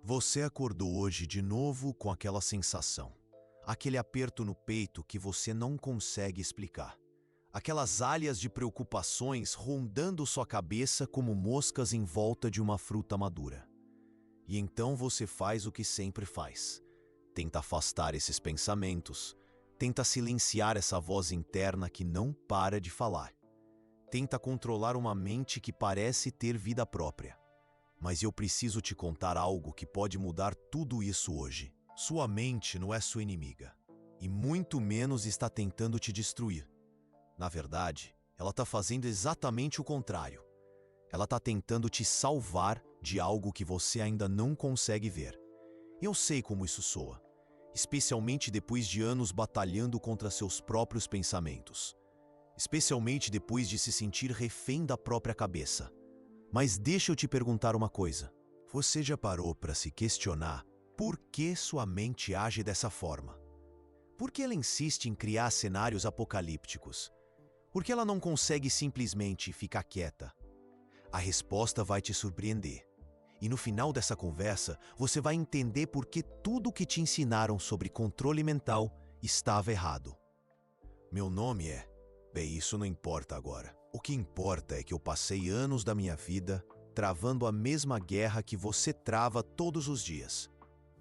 Você acordou hoje de novo com aquela sensação, aquele aperto no peito que você não consegue explicar, aquelas alhas de preocupações rondando sua cabeça como moscas em volta de uma fruta madura. E então você faz o que sempre faz: tenta afastar esses pensamentos, tenta silenciar essa voz interna que não para de falar, tenta controlar uma mente que parece ter vida própria. Mas eu preciso te contar algo que pode mudar tudo isso hoje. Sua mente não é sua inimiga, e muito menos está tentando te destruir. Na verdade, ela está fazendo exatamente o contrário. Ela está tentando te salvar de algo que você ainda não consegue ver. Eu sei como isso soa, especialmente depois de anos batalhando contra seus próprios pensamentos. Especialmente depois de se sentir refém da própria cabeça. Mas deixa eu te perguntar uma coisa. Você já parou para se questionar por que sua mente age dessa forma? Por que ela insiste em criar cenários apocalípticos? Por que ela não consegue simplesmente ficar quieta? A resposta vai te surpreender. E no final dessa conversa, você vai entender por que tudo o que te ensinaram sobre controle mental estava errado. Meu nome é... Bem, isso não importa agora. O que importa é que eu passei anos da minha vida travando a mesma guerra que você trava todos os dias.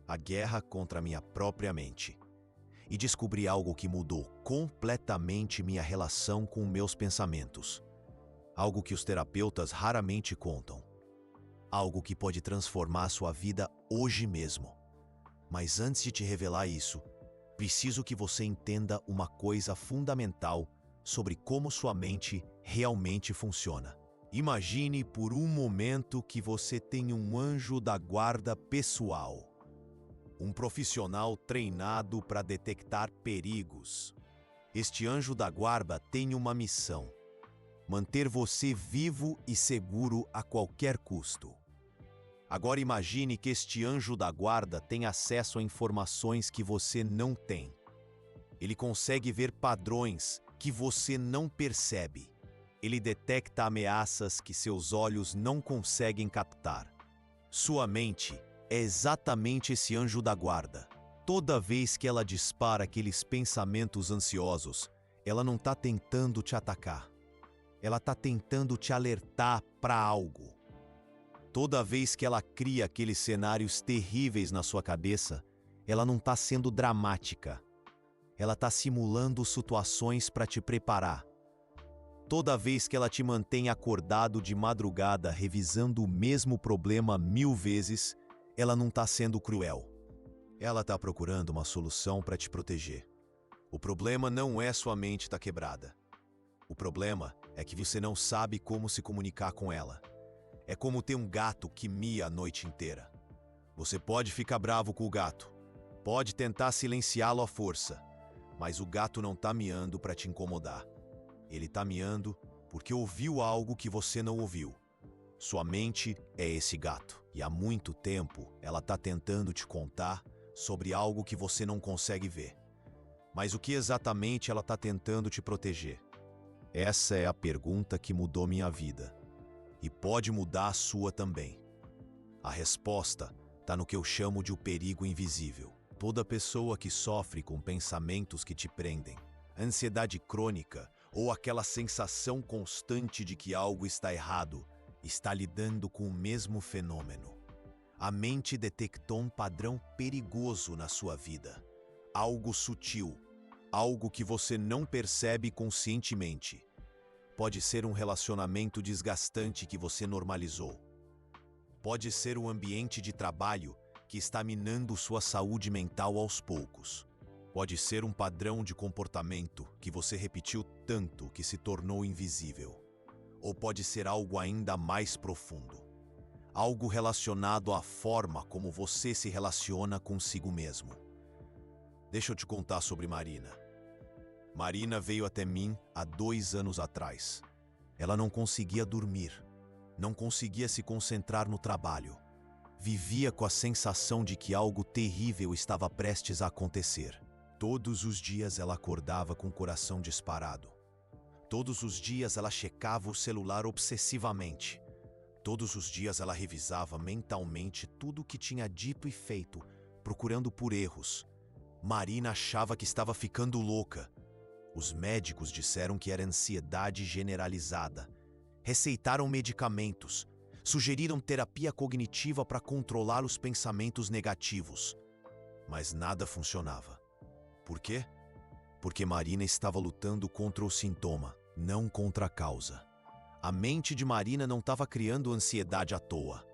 A guerra contra a minha própria mente. E descobri algo que mudou completamente minha relação com meus pensamentos. Algo que os terapeutas raramente contam. Algo que pode transformar sua vida hoje mesmo. Mas antes de te revelar isso, preciso que você entenda uma coisa fundamental sobre como sua mente realmente funciona. Imagine por um momento que você tem um anjo da guarda pessoal. Um profissional treinado para detectar perigos. Este anjo da guarda tem uma missão: manter você vivo e seguro a qualquer custo. Agora imagine que este anjo da guarda tem acesso a informações que você não tem. Ele consegue ver padrões que você não percebe. Ele detecta ameaças que seus olhos não conseguem captar. Sua mente é exatamente esse anjo da guarda. Toda vez que ela dispara aqueles pensamentos ansiosos, ela não está tentando te atacar. Ela está tentando te alertar para algo. Toda vez que ela cria aqueles cenários terríveis na sua cabeça, ela não está sendo dramática. Ela está simulando situações para te preparar. Toda vez que ela te mantém acordado de madrugada revisando o mesmo problema 1000 vezes, ela não está sendo cruel. Ela está procurando uma solução para te proteger. O problema não é sua mente estar quebrada. O problema é que você não sabe como se comunicar com ela. É como ter um gato que mia a noite inteira. Você pode ficar bravo com o gato. Pode tentar silenciá-lo à força. Mas o gato não está miando para te incomodar. Ele está miando porque ouviu algo que você não ouviu. Sua mente é esse gato. E há muito tempo ela está tentando te contar sobre algo que você não consegue ver. Mas o que exatamente ela está tentando te proteger? Essa é a pergunta que mudou minha vida. E pode mudar a sua também. A resposta está no que eu chamo de o perigo invisível. Toda pessoa que sofre com pensamentos que te prendem, ansiedade crônica ou aquela sensação constante de que algo está errado, está lidando com o mesmo fenômeno. A mente detectou um padrão perigoso na sua vida. Algo sutil, algo que você não percebe conscientemente. Pode ser um relacionamento desgastante que você normalizou. Pode ser um ambiente de trabalho que está minando sua saúde mental aos poucos. Pode ser um padrão de comportamento que você repetiu tanto que se tornou invisível. Ou pode ser algo ainda mais profundo. Algo relacionado à forma como você se relaciona consigo mesmo. Deixa eu te contar sobre Marina. Marina veio até mim há 2 anos atrás. Ela não conseguia dormir. Não conseguia se concentrar no trabalho. Vivia com a sensação de que algo terrível estava prestes a acontecer. Todos os dias ela acordava com o coração disparado. Todos os dias ela checava o celular obsessivamente. Todos os dias ela revisava mentalmente tudo o que tinha dito e feito, procurando por erros. Marina achava que estava ficando louca. Os médicos disseram que era ansiedade generalizada. Receitaram medicamentos. Sugeriram terapia cognitiva para controlar os pensamentos negativos. Mas nada funcionava. Por quê? Porque Marina estava lutando contra o sintoma, não contra a causa. A mente de Marina não estava criando ansiedade à toa.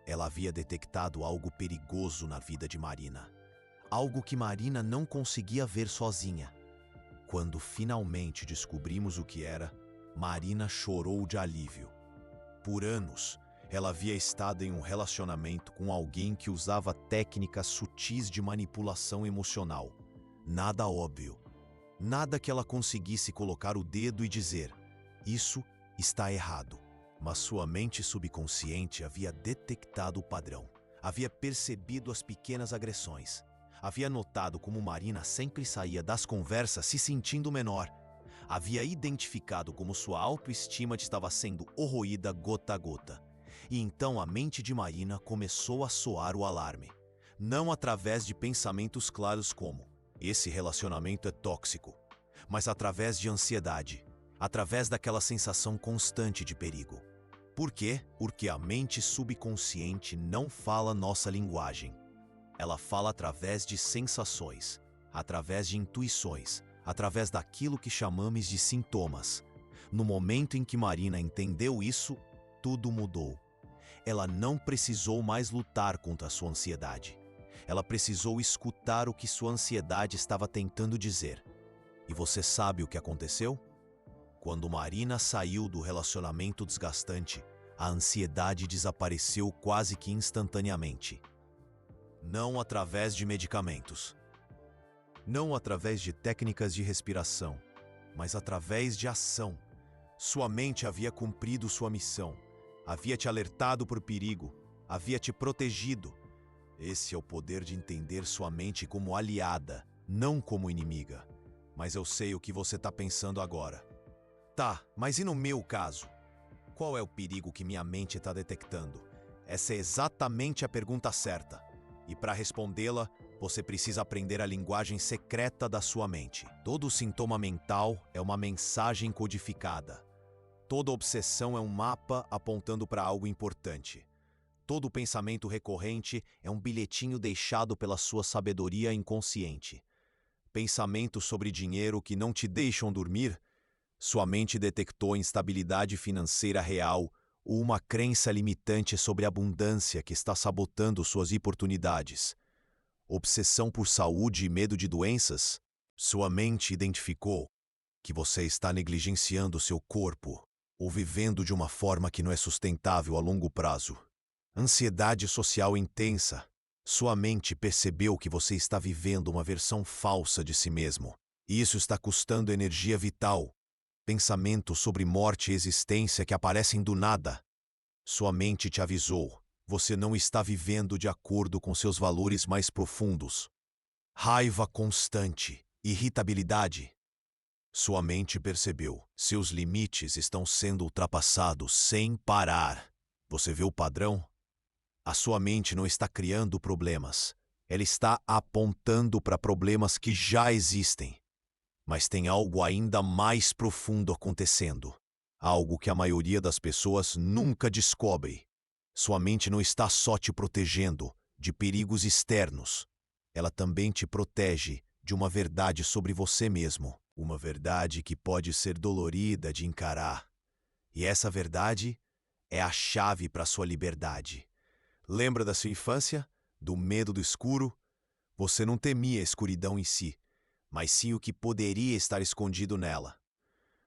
Ela havia detectado algo perigoso na vida de Marina. Algo que Marina não conseguia ver sozinha. Quando finalmente descobrimos o que era, Marina chorou de alívio. Por anos, ela havia estado em um relacionamento com alguém que usava técnicas sutis de manipulação emocional. Nada óbvio. Nada que ela conseguisse colocar o dedo e dizer: isso está errado. Mas sua mente subconsciente havia detectado o padrão. Havia percebido as pequenas agressões. Havia notado como Marina sempre saía das conversas se sentindo menor. Havia identificado como sua autoestima estava sendo corroída gota a gota. E então a mente de Marina começou a soar o alarme. Não através de pensamentos claros como: esse relacionamento é tóxico, mas através de ansiedade, através daquela sensação constante de perigo. Por quê? Porque a mente subconsciente não fala nossa linguagem. Ela fala através de sensações, através de intuições, através daquilo que chamamos de sintomas. No momento em que Marina entendeu isso, tudo mudou. Ela não precisou mais lutar contra a sua ansiedade. Ela precisou escutar o que sua ansiedade estava tentando dizer. E você sabe o que aconteceu? Quando Marina saiu do relacionamento desgastante, a ansiedade desapareceu quase que instantaneamente. Não através de medicamentos. Não através de técnicas de respiração, mas através de ação. Sua mente havia cumprido sua missão. Havia te alertado por perigo. Havia te protegido. Esse é o poder de entender sua mente como aliada, não como inimiga. Mas eu sei o que você está pensando agora. Tá, mas e no meu caso? Qual é o perigo que minha mente está detectando? Essa é exatamente a pergunta certa. E para respondê-la, você precisa aprender a linguagem secreta da sua mente. Todo sintoma mental é uma mensagem codificada. Toda obsessão é um mapa apontando para algo importante. Todo pensamento recorrente é um bilhetinho deixado pela sua sabedoria inconsciente. Pensamentos sobre dinheiro que não te deixam dormir. Sua mente detectou instabilidade financeira real ou uma crença limitante sobre abundância que está sabotando suas oportunidades. Obsessão por saúde e medo de doenças? Sua mente identificou que você está negligenciando seu corpo ou vivendo de uma forma que não é sustentável a longo prazo. Ansiedade social intensa. Sua mente percebeu que você está vivendo uma versão falsa de si mesmo. E isso está custando energia vital. Pensamentos sobre morte e existência que aparecem do nada. Sua mente te avisou. Você não está vivendo de acordo com seus valores mais profundos. Raiva constante, irritabilidade. Sua mente percebeu. Seus limites estão sendo ultrapassados sem parar. Você vê o padrão? A sua mente não está criando problemas. Ela está apontando para problemas que já existem. Mas tem algo ainda mais profundo acontecendo. Algo que a maioria das pessoas nunca descobre. Sua mente não está só te protegendo de perigos externos. Ela também te protege de uma verdade sobre você mesmo. Uma verdade que pode ser dolorida de encarar. E essa verdade é a chave para sua liberdade. Lembra da sua infância? Do medo do escuro? Você não temia a escuridão em si, mas sim o que poderia estar escondido nela.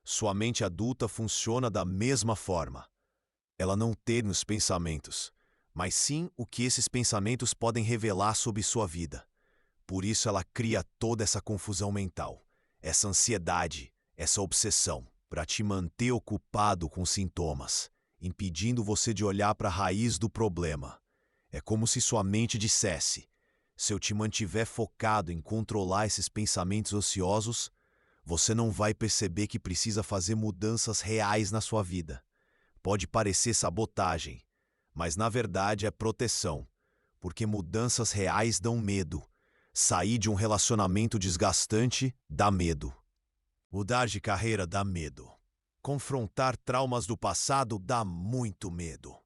Sua mente adulta funciona da mesma forma. Ela não teme os pensamentos, mas sim o que esses pensamentos podem revelar sobre sua vida. Por isso ela cria toda essa confusão mental, essa ansiedade, essa obsessão, para te manter ocupado com sintomas, impedindo você de olhar para a raiz do problema. É como se sua mente dissesse: se eu te mantiver focado em controlar esses pensamentos ociosos, você não vai perceber que precisa fazer mudanças reais na sua vida. Pode parecer sabotagem, Mas na verdade é proteção, porque mudanças reais dão medo. Sair de um relacionamento desgastante dá medo. Mudar de carreira dá medo. Confrontar traumas do passado dá muito medo.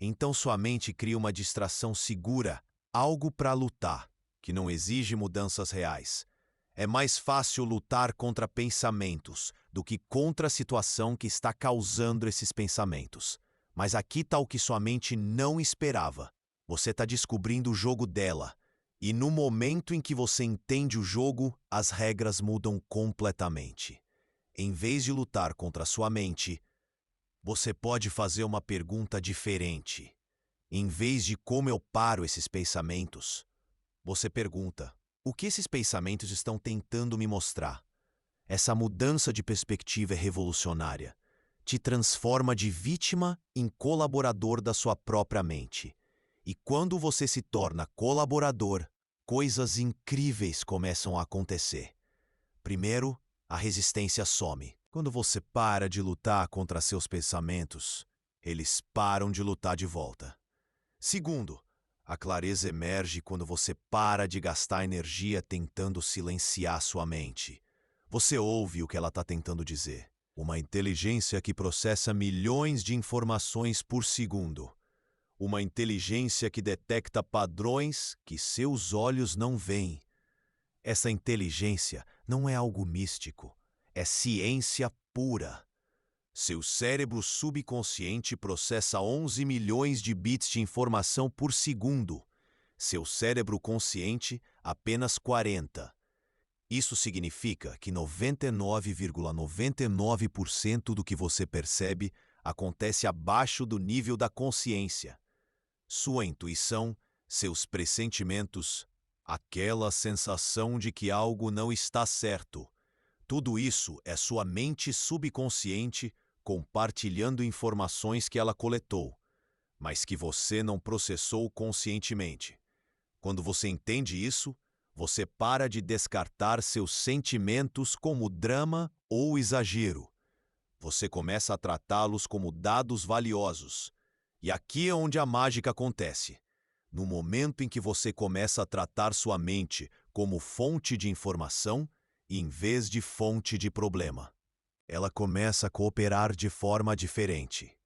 Então sua mente cria uma distração segura, algo para lutar, que não exige mudanças reais. É mais fácil lutar contra pensamentos do que contra a situação que está causando esses pensamentos. Mas aqui está o que sua mente não esperava. Você está descobrindo o jogo dela. E no momento em que você entende o jogo, as regras mudam completamente. Em vez de lutar contra sua mente, você pode fazer uma pergunta diferente. Em vez de como eu paro esses pensamentos, você pergunta: o que esses pensamentos estão tentando me mostrar? Essa mudança de perspectiva é revolucionária. Te transforma de vítima em colaborador da sua própria mente. E quando você se torna colaborador, coisas incríveis começam a acontecer. Primeiro, a resistência some. Quando você para de lutar contra seus pensamentos, eles param de lutar de volta. Segundo, a clareza emerge quando você para de gastar energia tentando silenciar sua mente. Você ouve o que ela está tentando dizer. Uma inteligência que processa milhões de informações por segundo. Uma inteligência que detecta padrões que seus olhos não veem. Essa inteligência não é algo místico, é ciência pura. Seu cérebro subconsciente processa 11 milhões de bits de informação por segundo. Seu cérebro consciente, apenas 40. Isso significa que 99,99% do que você percebe acontece abaixo do nível da consciência. Sua intuição, seus pressentimentos, aquela sensação de que algo não está certo. Tudo isso é sua mente subconsciente compartilhando informações que ela coletou, mas que você não processou conscientemente. Quando você entende isso, você para de descartar seus sentimentos como drama ou exagero. Você começa a tratá-los como dados valiosos. E aqui é onde a mágica acontece. No momento em que você começa a tratar sua mente como fonte de informação, em vez de fonte de problema, ela começa a cooperar de forma diferente.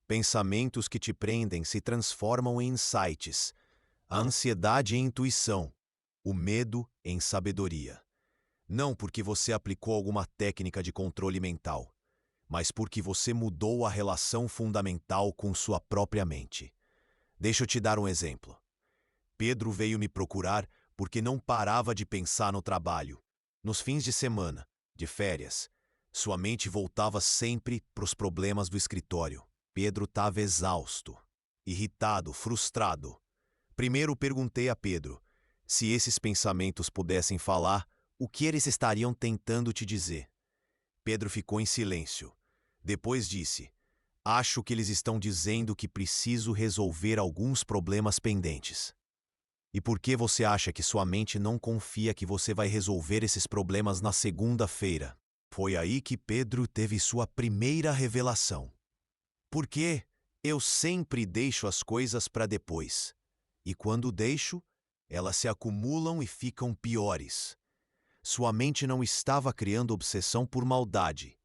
Pensamentos que te prendem se transformam em insights, a ansiedade em intuição, o medo em sabedoria. Não porque você aplicou alguma técnica de controle mental, mas porque você mudou a relação fundamental com sua própria mente. Deixa eu te dar um exemplo. Pedro veio me procurar porque não parava de pensar no trabalho. Nos fins de semana, de férias, sua mente voltava sempre para os problemas do escritório. Pedro estava exausto, irritado, frustrado. Primeiro perguntei a Pedro: se esses pensamentos pudessem falar, o que eles estariam tentando te dizer? Pedro ficou em silêncio. Depois disse: acho que eles estão dizendo que preciso resolver alguns problemas pendentes. E por que você acha que sua mente não confia que você vai resolver esses problemas na segunda-feira? Foi aí que Pedro teve sua primeira revelação. Porque eu sempre deixo as coisas para depois. E quando deixo, elas se acumulam e ficam piores. Sua mente não estava criando obsessão por maldade.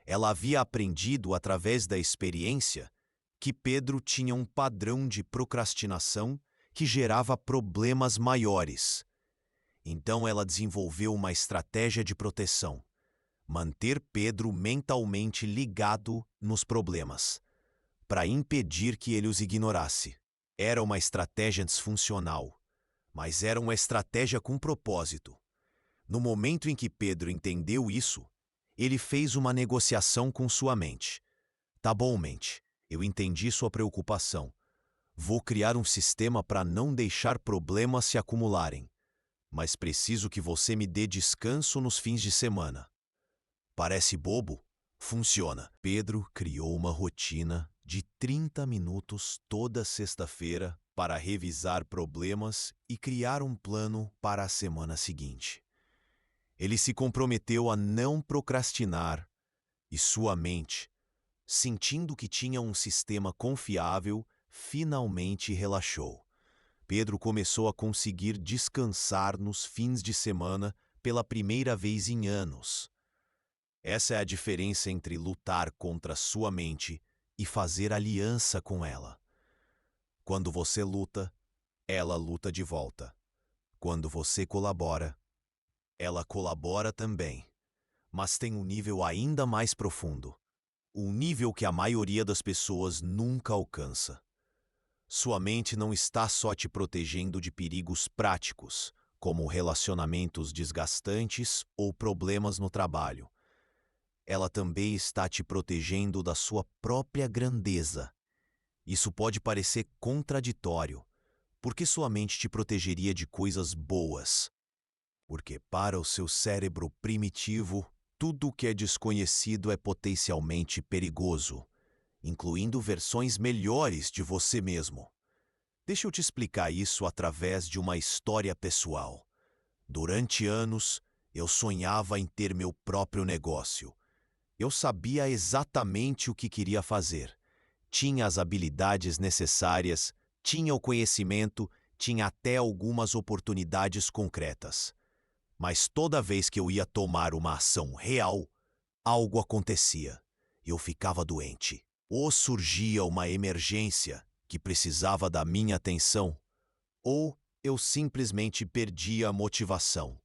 Ela havia aprendido através da experiência que Pedro tinha um padrão de procrastinação que gerava problemas maiores. Então ela desenvolveu uma estratégia de proteção: manter Pedro mentalmente ligado nos problemas, para impedir que ele os ignorasse. Era uma estratégia disfuncional, mas era uma estratégia com propósito. No momento em que Pedro entendeu isso, ele fez uma negociação com sua mente. Tá bom, mente, eu entendi sua preocupação. Vou criar um sistema para não deixar problemas se acumularem. Mas preciso que você me dê descanso nos fins de semana. Parece bobo? Funciona. Pedro criou uma rotina de 30 minutos toda sexta-feira para revisar problemas e criar um plano para a semana seguinte. Ele se comprometeu a não procrastinar e sua mente, sentindo que tinha um sistema confiável, finalmente relaxou. Pedro começou a conseguir descansar nos fins de semana pela primeira vez em anos. Essa é a diferença entre lutar contra sua mente e fazer aliança com ela. Quando você luta, ela luta de volta. Quando você colabora, ela colabora também. Mas tem um nível ainda mais profundo. Um nível que a maioria das pessoas nunca alcança. Sua mente não está só te protegendo de perigos práticos, como relacionamentos desgastantes ou problemas no trabalho. Ela também está te protegendo da sua própria grandeza. Isso pode parecer contraditório, porque sua mente te protegeria de coisas boas. Porque para o seu cérebro primitivo, tudo que é desconhecido é potencialmente perigoso, incluindo versões melhores de você mesmo. Deixa eu te explicar isso através de uma história pessoal. Durante anos, eu sonhava em ter meu próprio negócio. Eu sabia exatamente o que queria fazer. Tinha as habilidades necessárias, tinha o conhecimento, tinha até algumas oportunidades concretas. Mas toda vez que eu ia tomar uma ação real, algo acontecia. Eu ficava doente. Ou surgia uma emergência que precisava da minha atenção, ou eu simplesmente perdia a motivação.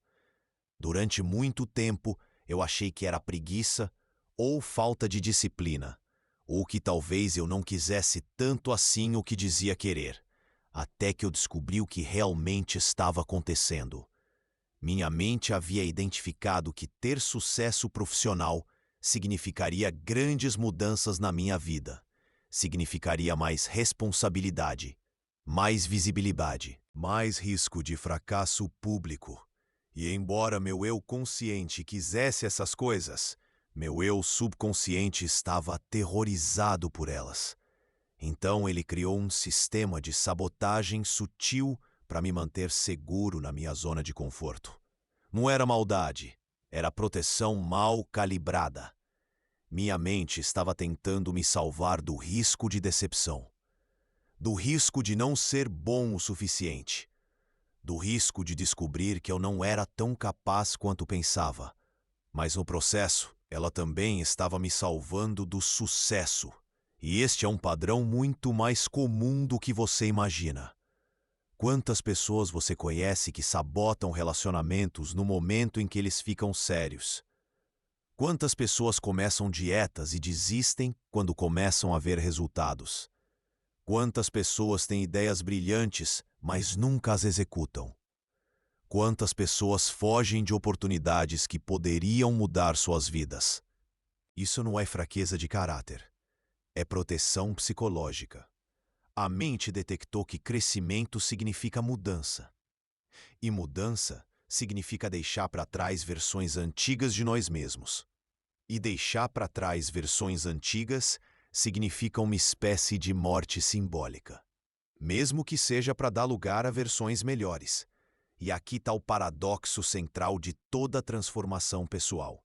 Durante muito tempo, eu achei que era preguiça ou falta de disciplina, ou que talvez eu não quisesse tanto assim o que dizia querer, até que eu descobri o que realmente estava acontecendo. Minha mente havia identificado que ter sucesso profissional significaria grandes mudanças na minha vida. Significaria mais responsabilidade, mais visibilidade, mais risco de fracasso público. E embora meu eu consciente quisesse essas coisas, meu eu subconsciente estava aterrorizado por elas. Então ele criou um sistema de sabotagem sutil para me manter seguro na minha zona de conforto. Não era maldade, era proteção mal calibrada. Minha mente estava tentando me salvar do risco de decepção, do risco de não ser bom o suficiente, do risco de descobrir que eu não era tão capaz quanto pensava. Mas no processo, ela também estava me salvando do sucesso. E este é um padrão muito mais comum do que você imagina. Quantas pessoas você conhece que sabotam relacionamentos no momento em que eles ficam sérios? Quantas pessoas começam dietas e desistem quando começam a ver resultados? Quantas pessoas têm ideias brilhantes, mas nunca as executam? Quantas pessoas fogem de oportunidades que poderiam mudar suas vidas? Isso não é fraqueza de caráter. É proteção psicológica. A mente detectou que crescimento significa mudança. E mudança significa deixar para trás versões antigas de nós mesmos. E deixar para trás versões antigas significa uma espécie de morte simbólica. Mesmo que seja para dar lugar a versões melhores. E aqui está o paradoxo central de toda transformação pessoal.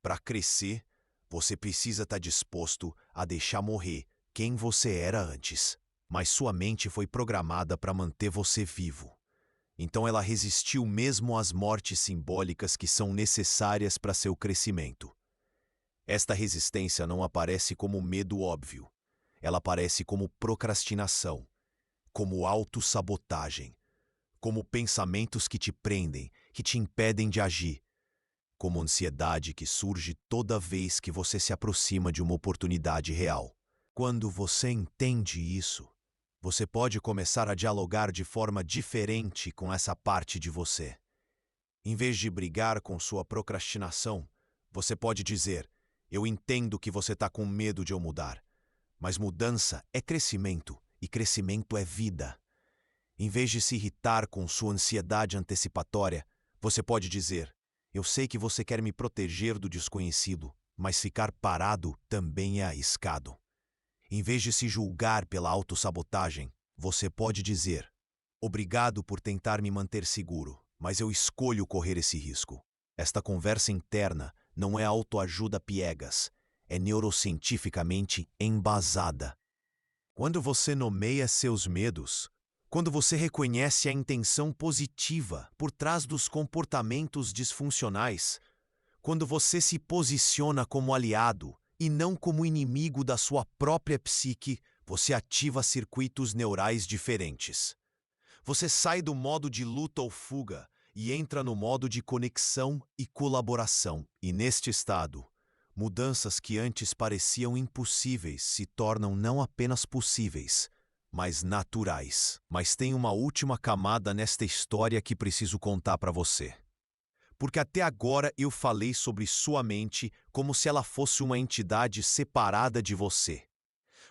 Para crescer, você precisa estar disposto a deixar morrer quem você era antes. Mas sua mente foi programada para manter você vivo. Então ela resistiu mesmo às mortes simbólicas que são necessárias para seu crescimento. Esta resistência não aparece como medo óbvio. Ela aparece como procrastinação, como autossabotagem, como pensamentos que te prendem, que te impedem de agir, como ansiedade que surge toda vez que você se aproxima de uma oportunidade real. Quando você entende isso, você pode começar a dialogar de forma diferente com essa parte de você. Em vez de brigar com sua procrastinação, você pode dizer: eu entendo que você está com medo de eu mudar, mas mudança é crescimento e crescimento é vida. Em vez de se irritar com sua ansiedade antecipatória, você pode dizer: eu sei que você quer me proteger do desconhecido, mas ficar parado também é arriscado. Em vez de se julgar pela autossabotagem, você pode dizer: obrigado por tentar me manter seguro, mas eu escolho correr esse risco. Esta conversa interna não é autoajuda piegas, é neurocientificamente embasada. Quando você nomeia seus medos, quando você reconhece a intenção positiva por trás dos comportamentos disfuncionais, quando você se posiciona como aliado e não como inimigo da sua própria psique, você ativa circuitos neurais diferentes. Você sai do modo de luta ou fuga e entra no modo de conexão e colaboração. E neste estado, mudanças que antes pareciam impossíveis se tornam não apenas possíveis, mas naturais. Mas tem uma última camada nesta história que preciso contar para você. Porque até agora eu falei sobre sua mente como se ela fosse uma entidade separada de você.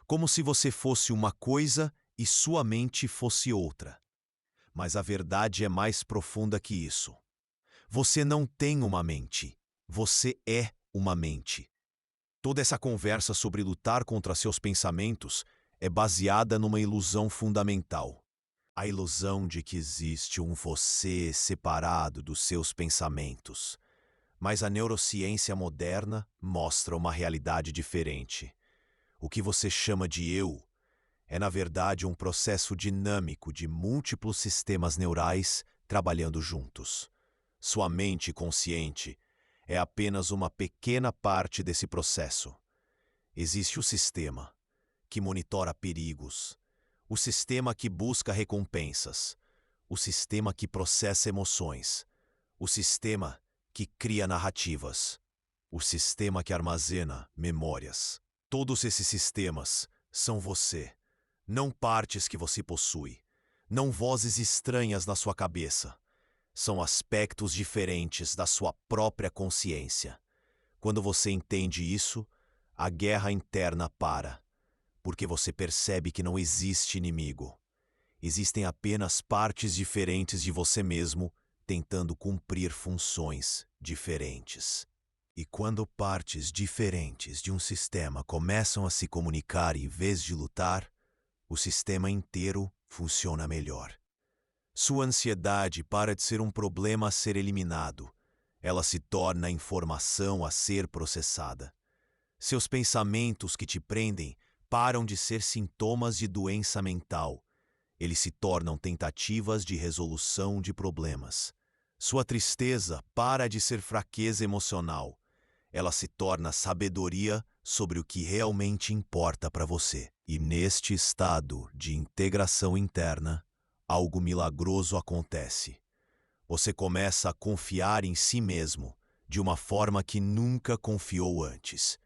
Como se você fosse uma coisa e sua mente fosse outra. Mas a verdade é mais profunda que isso. Você não tem uma mente. Você é uma mente. Toda essa conversa sobre lutar contra seus pensamentos é baseada numa ilusão fundamental. A ilusão de que existe um você separado dos seus pensamentos. Mas a neurociência moderna mostra uma realidade diferente. O que você chama de eu é, na verdade, um processo dinâmico de múltiplos sistemas neurais trabalhando juntos. Sua mente consciente é apenas uma pequena parte desse processo. Existe o sistema, que monitora perigos, o sistema que busca recompensas, o sistema que processa emoções, o sistema que cria narrativas, o sistema que armazena memórias. Todos esses sistemas são você, não partes que você possui, não vozes estranhas na sua cabeça. São aspectos diferentes da sua própria consciência. Quando você entende isso, a guerra interna para, porque você percebe que não existe inimigo. Existem apenas partes diferentes de você mesmo tentando cumprir funções diferentes. E quando partes diferentes de um sistema começam a se comunicar em vez de lutar, o sistema inteiro funciona melhor. Sua ansiedade para de ser um problema a ser eliminado. Ela se torna informação a ser processada. Seus pensamentos que te prendem param de ser sintomas de doença mental. Eles se tornam tentativas de resolução de problemas. Sua tristeza para de ser fraqueza emocional. Ela se torna sabedoria sobre o que realmente importa para você. E neste estado de integração interna, algo milagroso acontece. Você começa a confiar em si mesmo de uma forma que nunca confiou antes.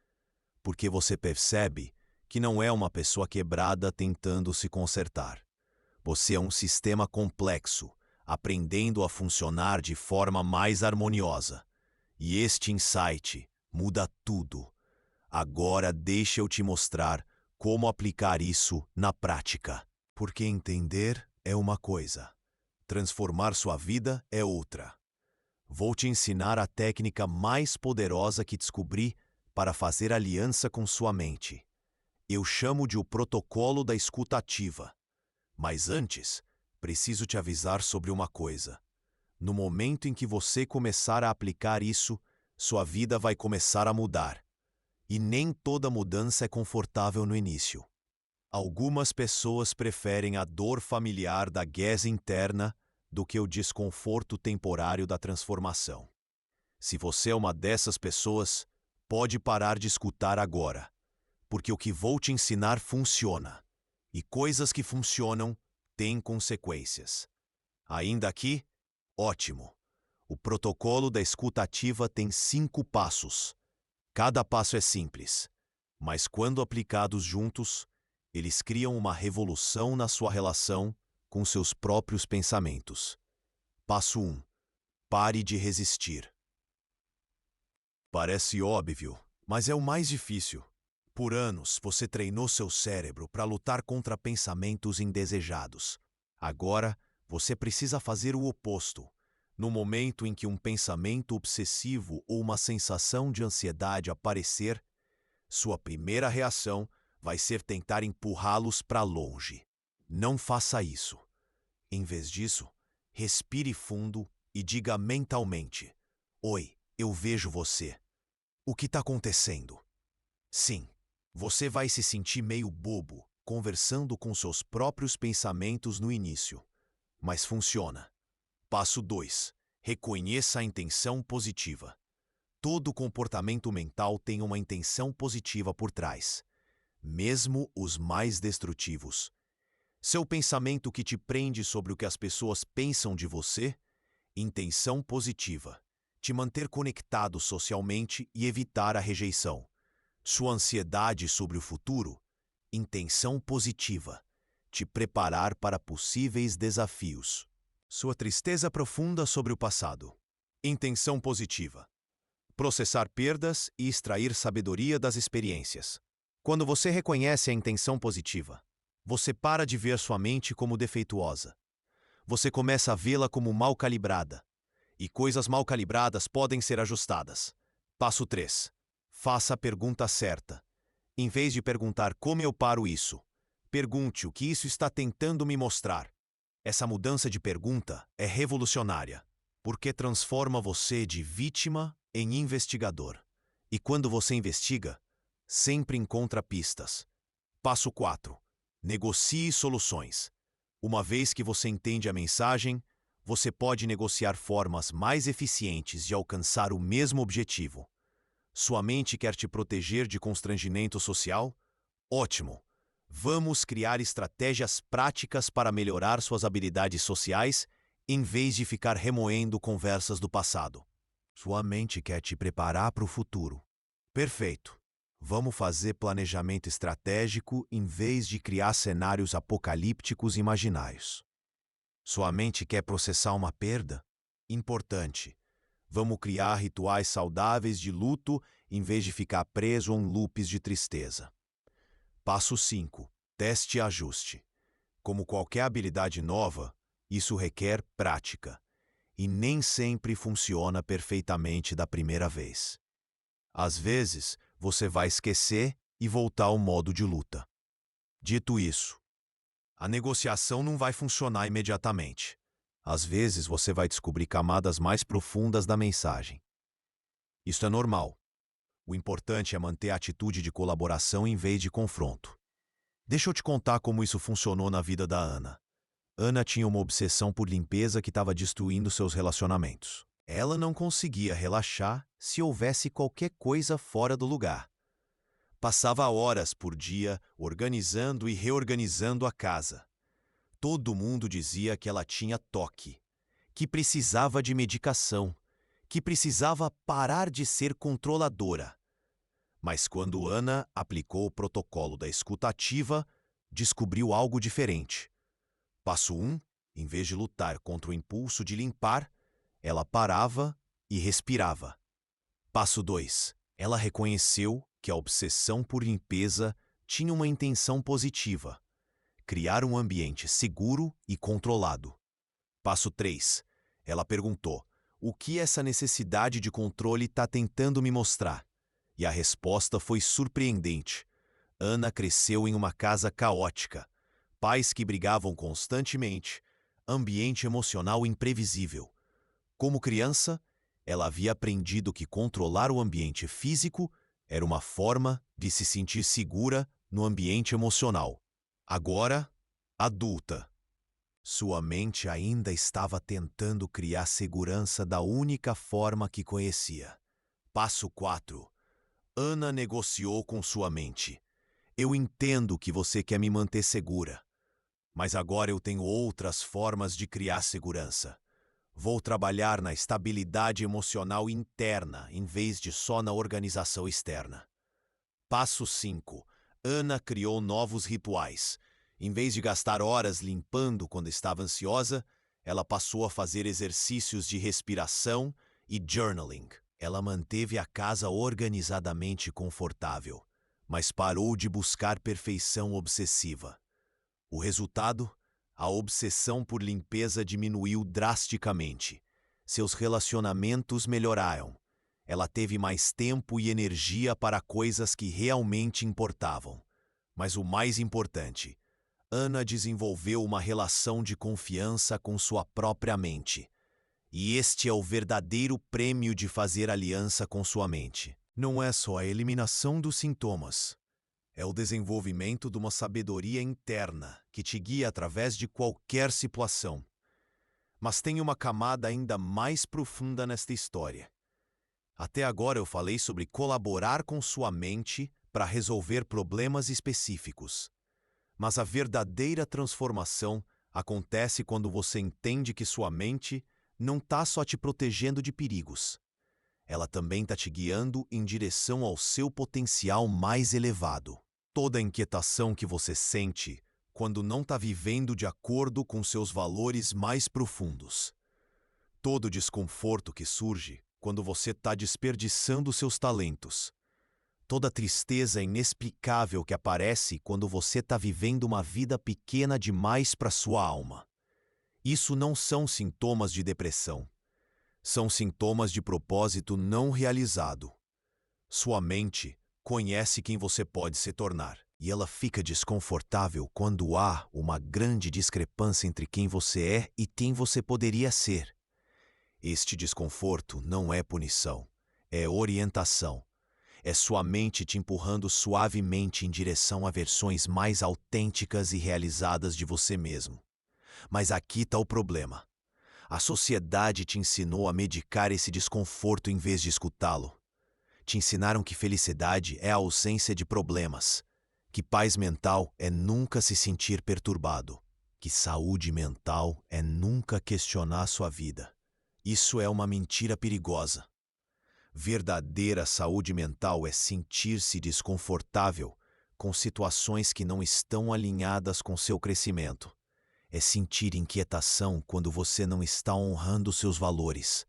Porque você percebe que não é uma pessoa quebrada tentando se consertar. Você é um sistema complexo, aprendendo a funcionar de forma mais harmoniosa. E este insight muda tudo. Agora deixa eu te mostrar como aplicar isso na prática. Porque entender é uma coisa, transformar sua vida é outra. Vou te ensinar a técnica mais poderosa que descobri para fazer aliança com sua mente. Eu chamo de o protocolo da escuta ativa. Mas antes, preciso te avisar sobre uma coisa. No momento em que você começar a aplicar isso, sua vida vai começar a mudar. E nem toda mudança é confortável no início. Algumas pessoas preferem a dor familiar da guerra interna do que o desconforto temporário da transformação. Se você é uma dessas pessoas, pode parar de escutar agora, porque o que vou te ensinar funciona. E coisas que funcionam têm consequências. Ainda aqui? Ótimo! O protocolo da escuta ativa tem 5 passos. Cada passo é simples, mas quando aplicados juntos, eles criam uma revolução na sua relação com seus próprios pensamentos. Passo 1. Pare de resistir. Parece óbvio, mas é o mais difícil. Por anos, você treinou seu cérebro para lutar contra pensamentos indesejados. Agora, você precisa fazer o oposto. No momento em que um pensamento obsessivo ou uma sensação de ansiedade aparecer, sua primeira reação vai ser tentar empurrá-los para longe. Não faça isso. Em vez disso, respire fundo e diga mentalmente: Oi, eu vejo você. O que está acontecendo? Sim, você vai se sentir meio bobo conversando com seus próprios pensamentos no início. Mas funciona. Passo 2. Reconheça a intenção positiva. Todo comportamento mental tem uma intenção positiva por trás, mesmo os mais destrutivos. Seu pensamento que te prende sobre o que as pessoas pensam de você, intenção positiva. Te manter conectado socialmente e evitar a rejeição. Sua ansiedade sobre o futuro, intenção positiva. Te preparar para possíveis desafios. Sua tristeza profunda sobre o passado, intenção positiva. Processar perdas e extrair sabedoria das experiências. Quando você reconhece a intenção positiva, você para de ver sua mente como defeituosa. Você começa a vê-la como mal calibrada. E coisas mal calibradas podem ser ajustadas. Passo 3. Faça a pergunta certa. Em vez de perguntar como eu paro isso, pergunte o que isso está tentando me mostrar. Essa mudança de pergunta é revolucionária, porque transforma você de vítima em investigador. E quando você investiga, sempre encontra pistas. Passo 4. Negocie soluções. Uma vez que você entende a mensagem, você pode negociar formas mais eficientes de alcançar o mesmo objetivo. Sua mente quer te proteger de constrangimento social? Ótimo! Vamos criar estratégias práticas para melhorar suas habilidades sociais, em vez de ficar remoendo conversas do passado. Sua mente quer te preparar para o futuro. Perfeito! Vamos fazer planejamento estratégico em vez de criar cenários apocalípticos imaginários. Sua mente quer processar uma perda? Importante. Vamos criar rituais saudáveis de luto em vez de ficar preso a loops de tristeza. Passo 5. Teste e ajuste. Como qualquer habilidade nova, isso requer prática. E nem sempre funciona perfeitamente da primeira vez. Às vezes, você vai esquecer e voltar ao modo de luta. Dito isso, a negociação não vai funcionar imediatamente. Às vezes você vai descobrir camadas mais profundas da mensagem. Isso é normal. O importante é manter a atitude de colaboração em vez de confronto. Deixa eu te contar como isso funcionou na vida da Ana. Ana tinha uma obsessão por limpeza que estava destruindo seus relacionamentos. Ela não conseguia relaxar se houvesse qualquer coisa fora do lugar. Passava horas por dia organizando e reorganizando a casa. Todo mundo dizia que ela tinha toque, que precisava de medicação, que precisava parar de ser controladora. Mas quando Ana aplicou o protocolo da escuta ativa, descobriu algo diferente. Passo 1, em vez de lutar contra o impulso de limpar, ela parava e respirava. Passo 2, ela reconheceu que a obsessão por limpeza tinha uma intenção positiva: criar um ambiente seguro e controlado. Passo 3, ela perguntou: o que essa necessidade de controle está tentando me mostrar? E a resposta foi surpreendente. Ana cresceu em uma casa caótica, pais que brigavam constantemente, ambiente emocional imprevisível. Como criança, ela havia aprendido que controlar o ambiente físico era uma forma de se sentir segura no ambiente emocional. Agora, adulta, sua mente ainda estava tentando criar segurança da única forma que conhecia. Passo 4. Ana negociou com sua mente. Eu entendo que você quer me manter segura, mas agora eu tenho outras formas de criar segurança. Vou trabalhar na estabilidade emocional interna em vez de só na organização externa. Passo 5. Ana criou novos rituais. Em vez de gastar horas limpando quando estava ansiosa, ela passou a fazer exercícios de respiração e journaling. Ela manteve a casa organizadamente confortável, mas parou de buscar perfeição obsessiva. O resultado? A obsessão por limpeza diminuiu drasticamente. Seus relacionamentos melhoraram. Ela teve mais tempo e energia para coisas que realmente importavam. Mas o mais importante, Ana desenvolveu uma relação de confiança com sua própria mente. E este é o verdadeiro prêmio de fazer aliança com sua mente. Não é só a eliminação dos sintomas. É o desenvolvimento de uma sabedoria interna que te guia através de qualquer situação. Mas tem uma camada ainda mais profunda nesta história. Até agora eu falei sobre colaborar com sua mente para resolver problemas específicos. Mas a verdadeira transformação acontece quando você entende que sua mente não está só te protegendo de perigos. Ela também está te guiando em direção ao seu potencial mais elevado. Toda a inquietação que você sente quando não está vivendo de acordo com seus valores mais profundos. Todo o desconforto que surge quando você está desperdiçando seus talentos. Toda a tristeza inexplicável que aparece quando você está vivendo uma vida pequena demais para sua alma. Isso não são sintomas de depressão. São sintomas de propósito não realizado. Sua mente conhece quem você pode se tornar, e ela fica desconfortável quando há uma grande discrepância entre quem você é e quem você poderia ser. Este desconforto não é punição, é orientação. É sua mente te empurrando suavemente em direção a versões mais autênticas e realizadas de você mesmo. Mas aqui está o problema. A sociedade te ensinou a medicar esse desconforto em vez de escutá-lo. Te ensinaram que felicidade é a ausência de problemas, que paz mental é nunca se sentir perturbado, que saúde mental é nunca questionar sua vida. Isso é uma mentira perigosa. Verdadeira saúde mental é sentir-se desconfortável com situações que não estão alinhadas com seu crescimento. É sentir inquietação quando você não está honrando seus valores.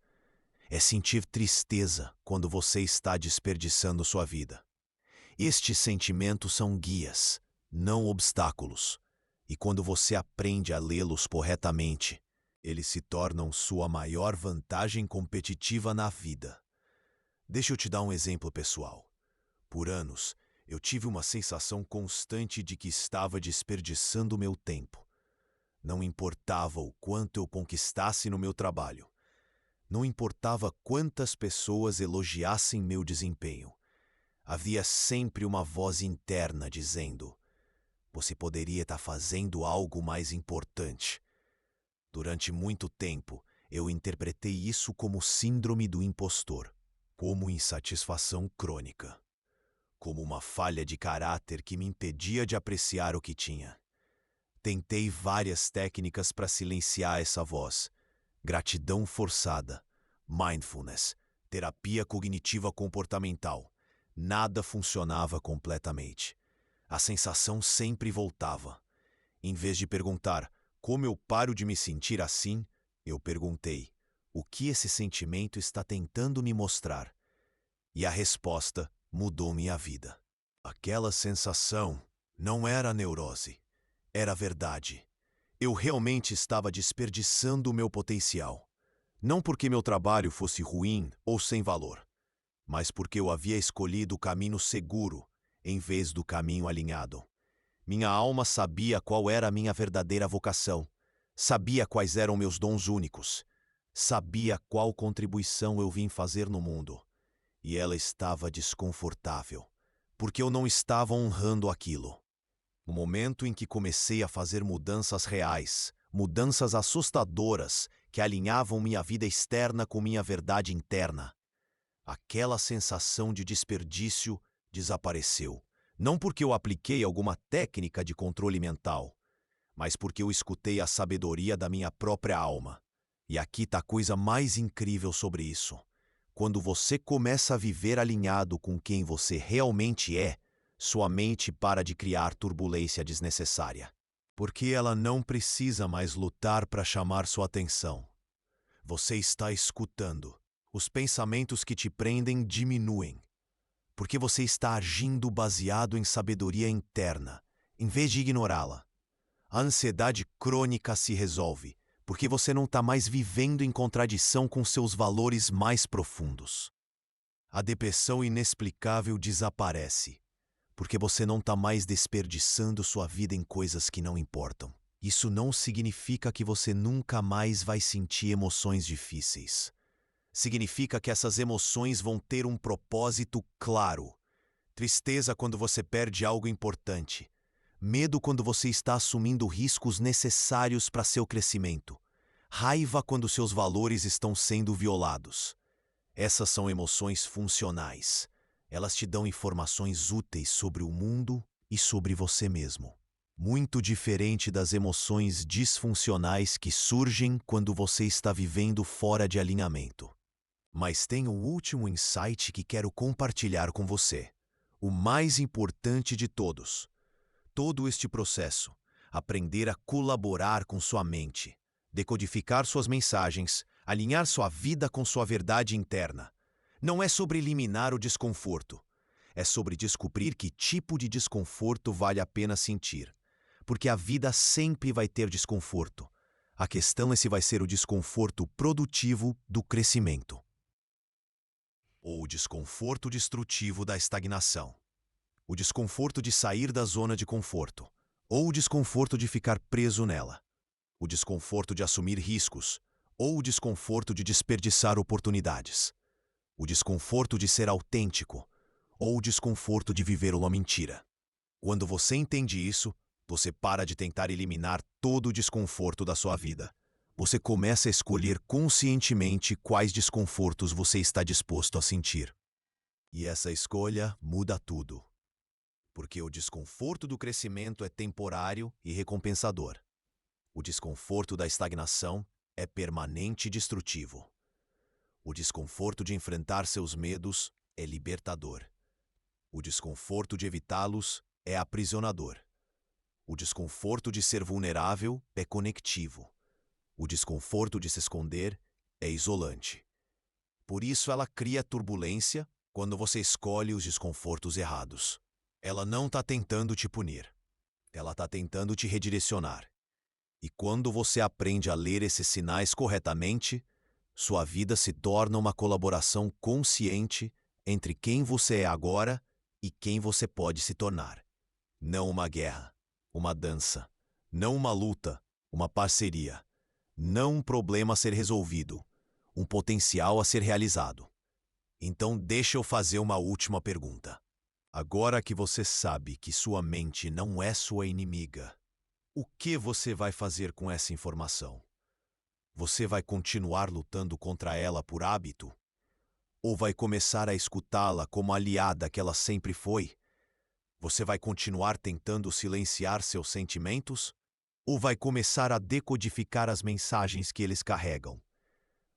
É sentir tristeza quando você está desperdiçando sua vida. Estes sentimentos são guias, não obstáculos. E quando você aprende a lê-los corretamente, eles se tornam sua maior vantagem competitiva na vida. Deixa eu te dar um exemplo pessoal. Por anos, eu tive uma sensação constante de que estava desperdiçando meu tempo. Não importava o quanto eu conquistasse no meu trabalho. Não importava quantas pessoas elogiassem meu desempenho. Havia sempre uma voz interna dizendo: você poderia estar fazendo algo mais importante. Durante muito tempo, eu interpretei isso como síndrome do impostor, como insatisfação crônica, como uma falha de caráter que me impedia de apreciar o que tinha. Tentei várias técnicas para silenciar essa voz: gratidão forçada, mindfulness, terapia cognitiva comportamental. Nada funcionava completamente. A sensação sempre voltava. Em vez de perguntar como eu paro de me sentir assim, eu perguntei: o que esse sentimento está tentando me mostrar? E a resposta mudou minha vida. Aquela sensação não era neurose, era verdade. Eu realmente estava desperdiçando o meu potencial. Não porque meu trabalho fosse ruim ou sem valor, mas porque eu havia escolhido o caminho seguro em vez do caminho alinhado. Minha alma sabia qual era a minha verdadeira vocação, sabia quais eram meus dons únicos, sabia qual contribuição eu vim fazer no mundo. E ela estava desconfortável, porque eu não estava honrando aquilo. No momento em que comecei a fazer mudanças reais, mudanças assustadoras que alinhavam minha vida externa com minha verdade interna, aquela sensação de desperdício desapareceu. Não porque eu apliquei alguma técnica de controle mental, mas porque eu escutei a sabedoria da minha própria alma. E aqui está a coisa mais incrível sobre isso. Quando você começa a viver alinhado com quem você realmente é, sua mente para de criar turbulência desnecessária. Porque ela não precisa mais lutar para chamar sua atenção. Você está escutando. Os pensamentos que te prendem diminuem. Porque você está agindo baseado em sabedoria interna, em vez de ignorá-la. A ansiedade crônica se resolve, porque você não está mais vivendo em contradição com seus valores mais profundos. A depressão inexplicável desaparece, porque você não está mais desperdiçando sua vida em coisas que não importam. Isso não significa que você nunca mais vai sentir emoções difíceis. Significa que essas emoções vão ter um propósito claro. Tristeza quando você perde algo importante. Medo quando você está assumindo riscos necessários para seu crescimento. Raiva quando seus valores estão sendo violados. Essas são emoções funcionais. Elas te dão informações úteis sobre o mundo e sobre você mesmo. Muito diferente das emoções disfuncionais que surgem quando você está vivendo fora de alinhamento. Mas tem um último insight que quero compartilhar com você. O mais importante de todos. Todo este processo, aprender a colaborar com sua mente, decodificar suas mensagens, alinhar sua vida com sua verdade interna. Não é sobre eliminar o desconforto. É sobre descobrir que tipo de desconforto vale a pena sentir. Porque a vida sempre vai ter desconforto. A questão é se vai ser o desconforto produtivo do crescimento ou o desconforto destrutivo da estagnação. O desconforto de sair da zona de conforto, ou o desconforto de ficar preso nela. O desconforto de assumir riscos, ou o desconforto de desperdiçar oportunidades. O desconforto de ser autêntico, ou o desconforto de viver uma mentira. Quando você entende isso, você para de tentar eliminar todo o desconforto da sua vida. Você começa a escolher conscientemente quais desconfortos você está disposto a sentir. E essa escolha muda tudo. Porque o desconforto do crescimento é temporário e recompensador. O desconforto da estagnação é permanente e destrutivo. O desconforto de enfrentar seus medos é libertador. O desconforto de evitá-los é aprisionador. O desconforto de ser vulnerável é conectivo. O desconforto de se esconder é isolante. Por isso ela cria turbulência quando você escolhe os desconfortos errados. Ela não está tentando te punir. Ela está tentando te redirecionar. E quando você aprende a ler esses sinais corretamente, sua vida se torna uma colaboração consciente entre quem você é agora e quem você pode se tornar. Não uma guerra, uma dança. Não uma luta, uma parceria. Não um problema a ser resolvido, um potencial a ser realizado. Então deixa eu fazer uma última pergunta. Agora que você sabe que sua mente não é sua inimiga, o que você vai fazer com essa informação? Você vai continuar lutando contra ela por hábito? Ou vai começar a escutá-la como a aliada que ela sempre foi? Você vai continuar tentando silenciar seus sentimentos? Ou vai começar a decodificar as mensagens que eles carregam?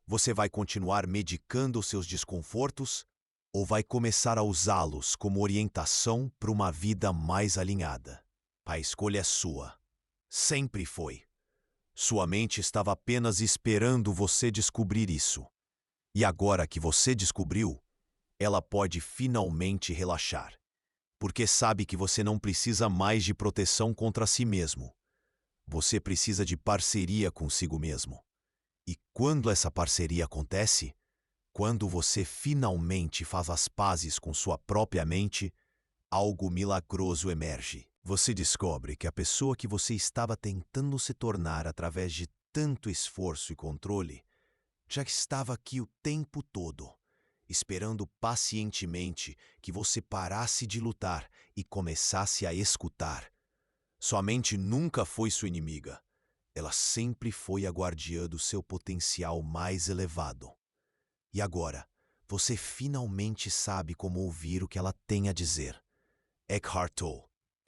Você vai continuar medicando seus desconfortos? Ou vai começar a usá-los como orientação para uma vida mais alinhada? A escolha é sua. Sempre foi. Sua mente estava apenas esperando você descobrir isso. E agora que você descobriu, ela pode finalmente relaxar. Porque sabe que você não precisa mais de proteção contra si mesmo. Você precisa de parceria consigo mesmo. E quando essa parceria acontece, quando você finalmente faz as pazes com sua própria mente, algo milagroso emerge. Você descobre que a pessoa que você estava tentando se tornar através de tanto esforço e controle já estava aqui o tempo todo, esperando pacientemente que você parasse de lutar e começasse a escutar. Sua mente nunca foi sua inimiga. Ela sempre foi a guardiã do seu potencial mais elevado. E agora, você finalmente sabe como ouvir o que ela tem a dizer. Eckhart Tolle,